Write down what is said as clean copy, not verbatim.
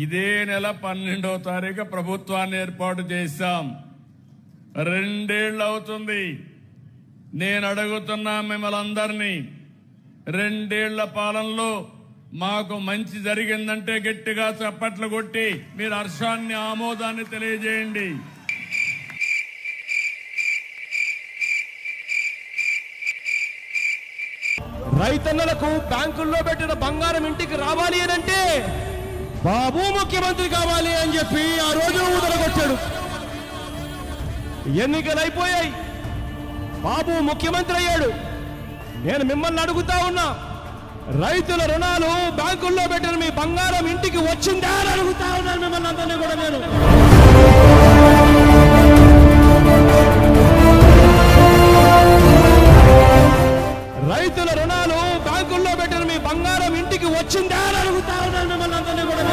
ఇదే నెల 12వ తారీఖు ప్రభుత్వాన్ని ఏర్పాటు చేశాం. 2 ఏళ్ళు అవుతుంది. నేను అడుగుతున్నా మిమ్మల్ని అందరినీ, 2 ఏళ్ల పాలనలో మాకు మంచి జరిగిందంటే గట్టిగా చప్పట్లు కొట్టి మీరు హర్షాన్ని, ఆమోదాన్ని తెలియజేయండి. రైతన్నలకు బ్యాంకుల్లో పెట్టిన బంగారం ఇంటికి రావాలి అంటే బాబు ముఖ్యమంత్రి కావాలి అని చెప్పి ఆ రోజు ఊదరగొట్టాడు. ఎన్నికలు అయిపోయాయి, బాబు ముఖ్యమంత్రి అయ్యాడు. నేను మిమ్మల్ని అడుగుతా ఉన్నా, రైతుల రుణాలు బ్యాంకుల్లో పెట్టిన మీ బంగారం ఇంటికి వచ్చిందా అని అడుగుతా ఉన్నాను మిమ్మల్ని అందరినీ కూడా. నేను రైతుల రుణాలు బ్యాంకుల్లో పెట్టిన మీ బంగారం ఇంటికి వచ్చిందా అని అడుగుతా ఉన్నాను మిమ్మల్ని అందరినీ కూడా.